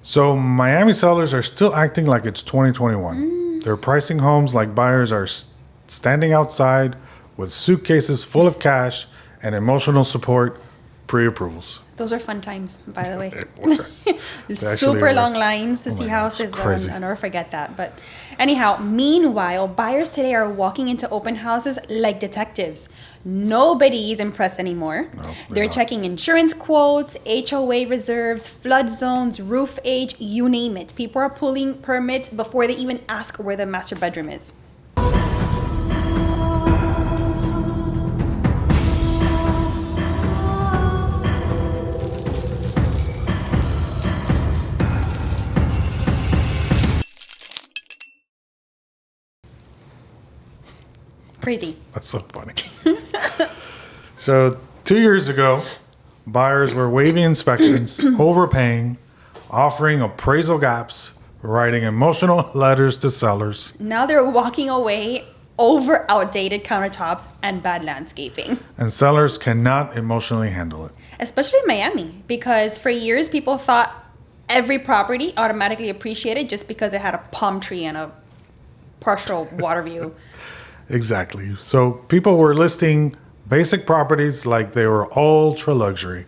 So Miami sellers are still acting like it's 2021. They're pricing homes like buyers are standing outside with suitcases full of cash and emotional support pre-approvals. Those are fun times, by the way. They Super were. long lines to Oh my see God, houses. it's crazy. I'll never forget that. But anyhow, meanwhile, buyers today are walking into open houses like detectives. Nobody is impressed anymore. No, they're They're not. checking insurance quotes, HOA reserves, flood zones, roof age, you name it. People are pulling permits before they even ask where the master bedroom is. Crazy. That's so funny. So 2 years ago, buyers were waiving inspections, overpaying, offering appraisal gaps, writing emotional letters to sellers. Now they're walking away over outdated countertops and bad landscaping, And sellers cannot emotionally handle it. especially in Miami, because for years people thought every property automatically appreciated just because it had a palm tree and a partial water view. Exactly. So people were listing basic properties like they were ultra luxury.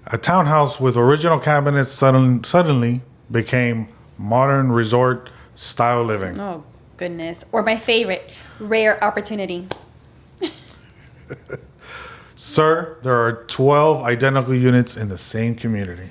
A townhouse with original cabinets suddenly became modern resort style living. Oh, goodness. Or my favorite, rare opportunity. Sir, there are 12 identical units in the same community.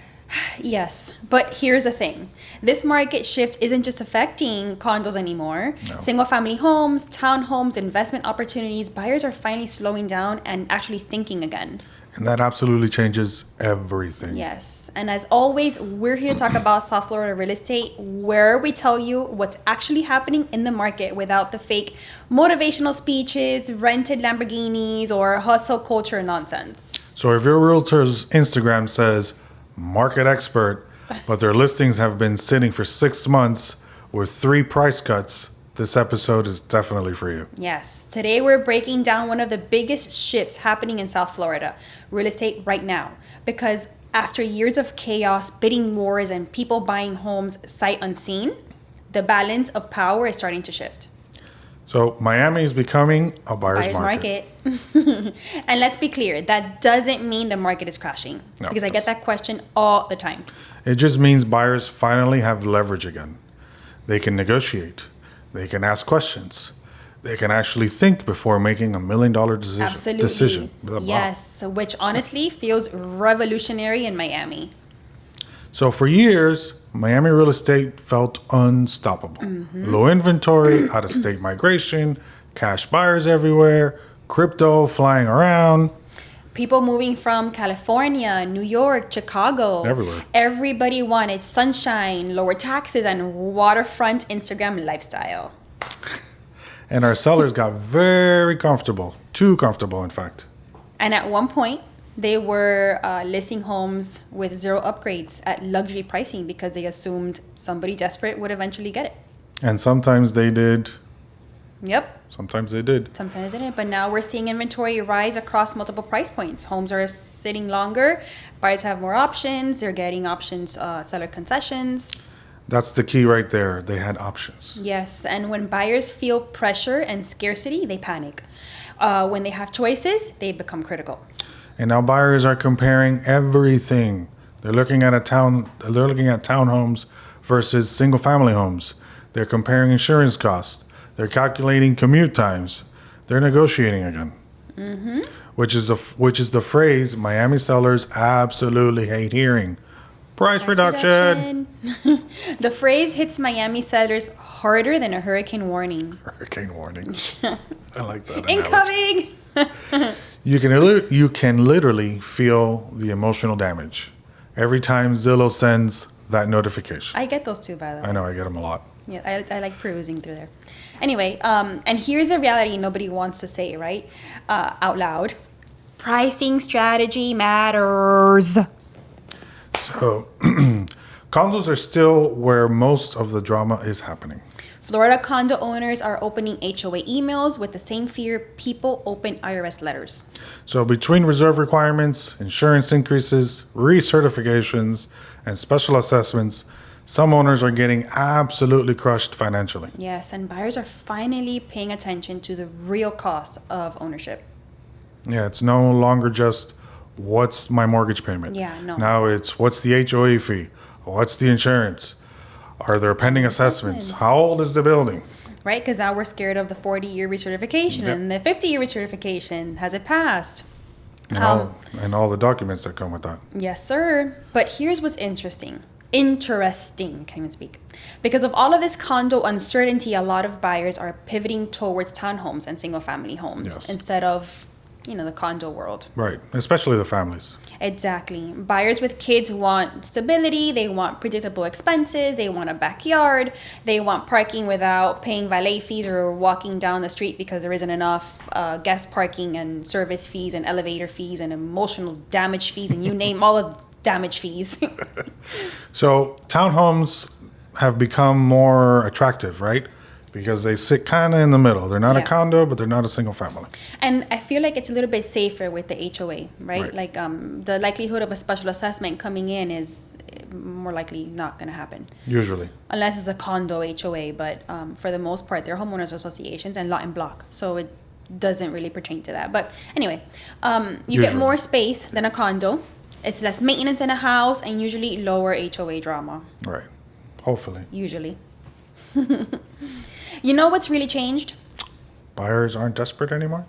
Yes, but here's the thing. This market shift isn't just affecting condos anymore. No. Single family homes, townhomes, investment opportunities, buyers are finally slowing down and actually thinking again. And that absolutely changes everything. Yes, and as always, we're here to talk about South Florida real estate, where we tell you what's actually happening in the market without the fake motivational speeches, rented Lamborghinis, or hustle culture nonsense. So if your realtor's Instagram says market expert, but their listings have been sitting for 6 months with 3 price cuts, this episode is definitely for you. Yes, today we're breaking down one of the biggest shifts happening in South Florida, real estate right now. Because after years of chaos, bidding wars, and people buying homes sight unseen, the balance of power is starting to shift. So Miami is becoming a buyer's, Buyer's market. market. And let's be clear, that doesn't mean the market is crashing. No, Because I get that question all the time. It just means buyers finally have leverage again. They can negotiate. They can ask questions. They can actually think before making $1 million Absolutely. decision. Blah, blah. Yes, which honestly feels revolutionary in Miami. So for years, Miami real estate felt unstoppable. Low inventory, out-of-state migration, cash buyers everywhere, crypto flying around. People moving from California, New York, Chicago. Everywhere. Everybody wanted sunshine, lower taxes, and waterfront Instagram lifestyle. And our sellers got very comfortable, too comfortable, in fact. And at one point, they were listing homes with 0 upgrades at luxury pricing because they assumed somebody desperate would eventually get it. And sometimes they did. Yep. Sometimes they did. Sometimes it didn't, but now we're seeing inventory rise across multiple price points. Homes are sitting longer, buyers have more options, they're getting options, seller concessions. That's the key right there. They had options. Yes, and when buyers feel pressure and scarcity, they panic. When they have choices, they become critical. And now buyers are comparing everything. They're looking at townhomes versus single family homes. They're comparing insurance costs. They're calculating commute times. They're negotiating again. Which is the phrase Miami sellers absolutely hate hearing. Price reduction. The phrase hits Miami sellers harder than a hurricane warning. Hurricane warning. I like that analogy. Incoming! You can literally feel the emotional damage every time Zillow sends that notification. I get those too, by the way. I know, I get them a lot. Yeah, I like perusing through there. Anyway, and here's a reality nobody wants to say, right? Out loud. Pricing strategy matters. So, condos are still where most of the drama is happening. Florida condo owners are opening HOA emails with the same fear people open IRS letters. So between reserve requirements, insurance increases, recertifications, and special assessments, some owners are getting absolutely crushed financially. Yes, and buyers are finally paying attention to the real cost of ownership. Yeah, it's no longer just what's my mortgage payment. Yeah, no. Now it's what's the HOA fee? What's the insurance? Are there pending assessments? How old is the building? Right? Because now we're scared of the 40-year recertification and the 50-year recertification. Has it passed? And all the documents that come with that. Yes, sir. But here's what's interesting. Can't even speak. Because of all of this condo uncertainty, a lot of buyers are pivoting towards townhomes and single-family homes instead of, the condo world. Right, especially the families. Exactly. Buyers with kids want stability. They want predictable expenses. They want a backyard. They want parking without paying valet fees or walking down the street because there isn't enough guest parking and service fees and elevator fees and emotional damage fees and you name all of damage fees. So townhomes have become more attractive, right? Because they sit kind of in the middle. They're not a condo, but they're not a single family. And I feel like it's a little bit safer with the HOA, right? Like the likelihood of a special assessment coming in is more likely not going to happen. Usually. Unless it's a condo HOA, but for the most part, they're homeowners associations and lot and block. So it doesn't really pertain to that. But anyway, you get more space than a condo. It's less maintenance in a house and usually lower HOA drama. Right. Hopefully. Usually. You know what's really changed? Buyers aren't desperate anymore?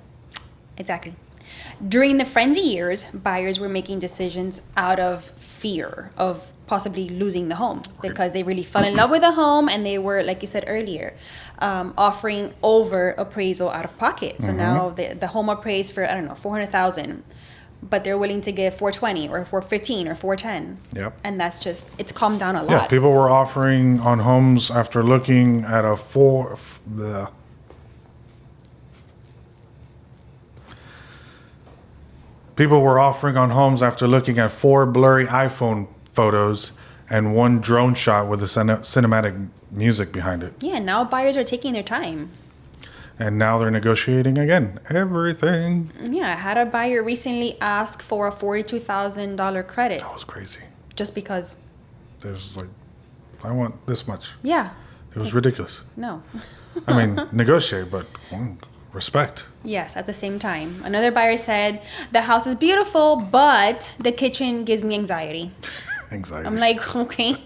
Exactly. During the frenzy years, buyers were making decisions out of fear of possibly losing the home because they really fell in love with the home and they were, like you said earlier, offering over appraisal out of pocket. So now the home appraised for, $400,000. But they're willing to give 420 or 415 or 410. Yep. And that's just, it's calmed down a lot. Yeah, people were offering on homes after looking at People were offering on homes after looking at 4 blurry iPhone photos and 1 drone shot with a cinematic music behind it. Yeah, now buyers are taking their time. And now they're negotiating again. Everything. Yeah, I had a buyer recently ask for a $42,000 credit. That was crazy. Just because. There's I want this much. Yeah. It was ridiculous. No. I mean, negotiate, but respect. Yes, at the same time. Another buyer said, the house is beautiful, but the kitchen gives me anxiety. Anxiety. I'm like, okay.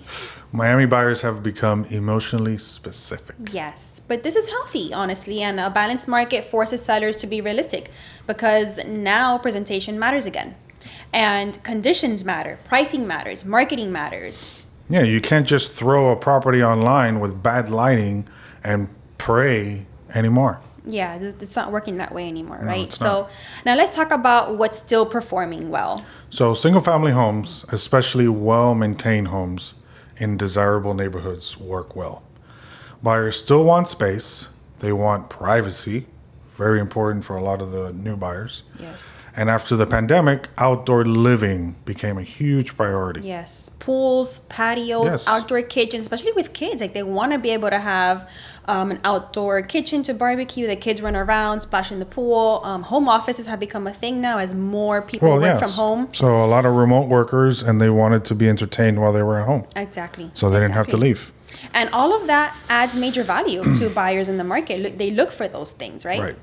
Miami buyers have become emotionally specific. Yes. But this is healthy, honestly, and a balanced market forces sellers to be realistic because now presentation matters again. And conditions matter, pricing matters, marketing matters. Yeah, you can't just throw a property online with bad lighting and pray anymore. Yeah, it's not working that way anymore, right? It's so not. now let's talk about what's still performing well. So single-family homes, especially well-maintained homes in desirable neighborhoods, work well. Buyers still want space. They want privacy. Very important for a lot of the new buyers. Yes. And after the pandemic, outdoor living became a huge priority. Yes. Pools, patios, outdoor kitchens, especially with kids. Like they want to be able to have an outdoor kitchen to barbecue. The kids run around, splash in the pool. Home offices have become a thing now as more people work from home. So a lot of remote workers, and they wanted to be entertained while they were at home. Exactly. So they didn't have to leave. And all of that adds major value to buyers in the market. They look for those things, right? Right.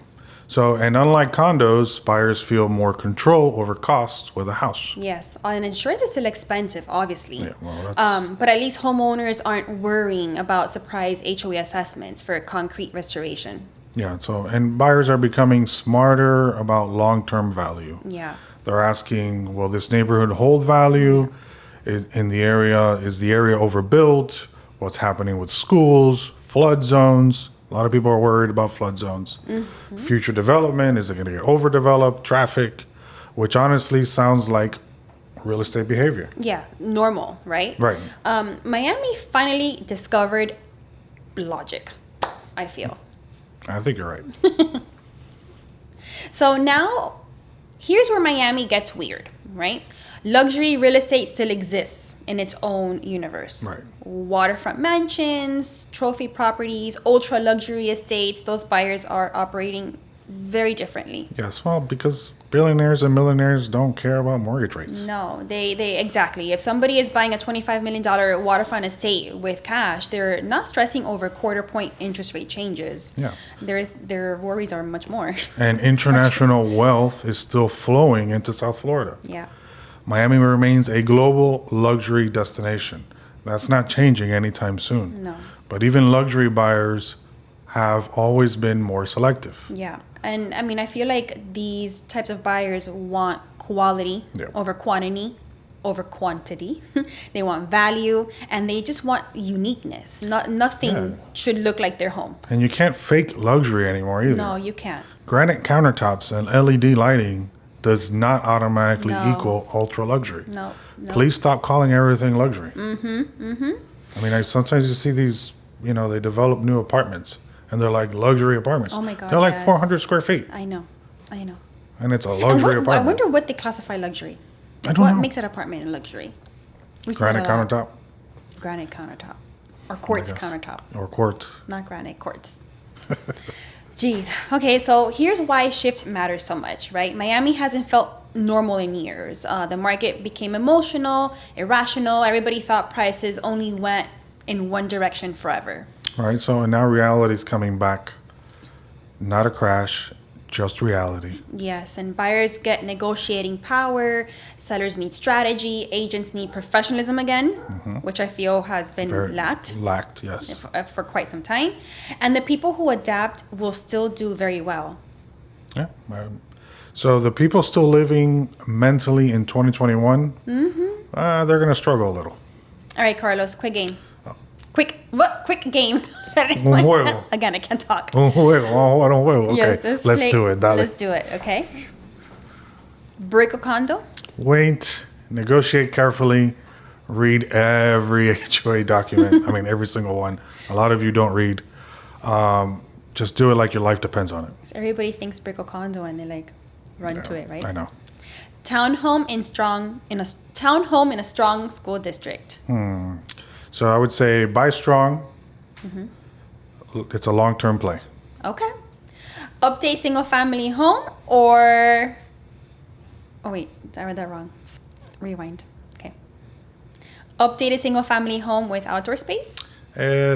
So, and unlike condos, buyers feel more control over costs with a house. Yes. And insurance is still expensive, obviously. Yeah, well, that's... But at least homeowners aren't worrying about surprise HOA assessments for concrete restoration. Yeah. So, and buyers are becoming smarter about long-term value. Yeah. They're asking, will this neighborhood hold value in the area? Is the area overbuilt? What's happening with schools, flood zones? A lot of people are worried about flood zones. Mm-hmm. Future development, is it going to get overdeveloped? Traffic, which honestly sounds like real estate behavior. Yeah, normal, right? Right. Miami finally discovered logic, I feel. I think you're right. So now, here's where Miami gets weird, right? Luxury real estate still exists in its own universe. Right. Waterfront mansions, trophy properties, ultra luxury estates, those buyers are operating very differently. Yes, well, because billionaires and millionaires don't care about mortgage rates. No, they exactly. If somebody is buying a $25 million waterfront estate with cash, they're not stressing over quarter point interest rate changes. Yeah. Their worries are much more. And international wealth is still flowing into South Florida. Yeah. Miami remains a global luxury destination. That's not changing anytime soon. No. But even luxury buyers have always been more selective. Yeah. And I mean, I feel like these types of buyers want quality Yeah. over quantity, over quantity. They want value, and they just want uniqueness. Nothing Yeah. should look like their home. And you can't fake luxury anymore either. No, you can't. Granite countertops and LED lighting does not automatically No. equal ultra luxury. No. Please stop calling everything luxury. I mean, sometimes you see these, they develop new apartments and they're like luxury apartments. Oh my God, They're like yes. 400 square feet I know. and it's a And luxury I apartment. wonder what they classify luxury. I don't What know. makes an apartment a luxury? We see that Granite a lot. countertop Granite countertop. Or quartz guess. countertop. or quartz. Not granite, quartz. Jeez. Okay, so here's why shift matters so much, right? Miami hasn't felt normal in years. The market became emotional, irrational. Everybody thought prices only went in one direction forever. All right. So now reality's coming back. Not a crash, just reality. Yes, and buyers get negotiating power, sellers need strategy, agents need professionalism again, which I feel has been lacked Lacked, yes. for quite some time. And the people who adapt will still do very well. Yeah. So the people still living mentally in 2021, they're going to struggle a little. All right, Carlos, quick game. Quick game. Un juego. Again, I can't talk. Un juego. Okay, Yes, let's do it. Dale. Let's do it, okay? Brick or condo? Wait, negotiate carefully, read every HOA document. I mean, every single one. A lot of you don't read. Just do it like your life depends on it. Everybody thinks brick or condo and they like run to it, right? I know. Townhome in a strong school district. So I would say buy strong. It's a long-term play. Okay. Update single family home or oh wait, I read that wrong. Rewind. Okay. Update a single family home with outdoor space.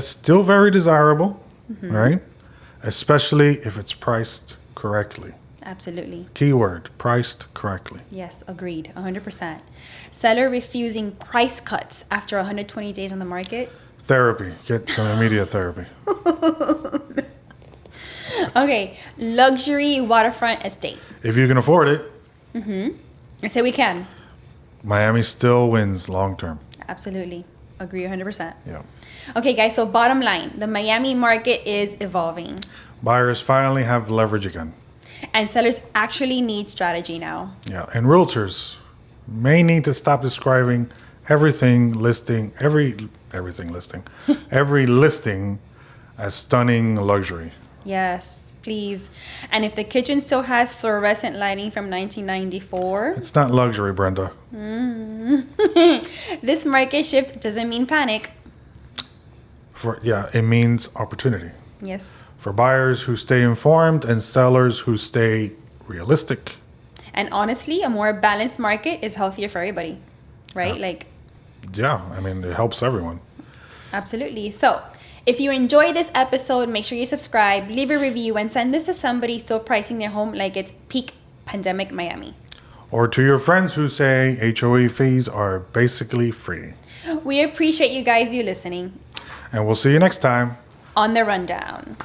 Still very desirable, right? Especially if it's priced correctly. Absolutely. Keyword, priced correctly. Yes, agreed. 100%. Seller refusing price cuts after 120 days on the market. Therapy. Get some immediate therapy. Okay, luxury waterfront estate. If you can afford it, I say we can. Miami still wins long term. Absolutely. Agree 100%. Yeah. Okay, guys, so bottom line, the Miami market is evolving. Buyers finally have leverage again. And sellers actually need strategy now. Yeah. And realtors may need to stop describing everything listing as stunning luxury. Yes, please. And if the kitchen still has fluorescent lighting from 1994, It's not luxury, Brenda. this market shift doesn't mean panic. It means opportunity. Yes. For buyers who stay informed and sellers who stay realistic. And honestly, a more balanced market is healthier for everybody, right? Yeah, I mean, it helps everyone. Absolutely. So, if you enjoyed this episode, make sure you subscribe, leave a review, and send this to somebody still pricing their home like it's peak pandemic Miami. Or to your friends who say HOA fees are basically free. We appreciate you guys listening And we'll see you next time. on the rundown.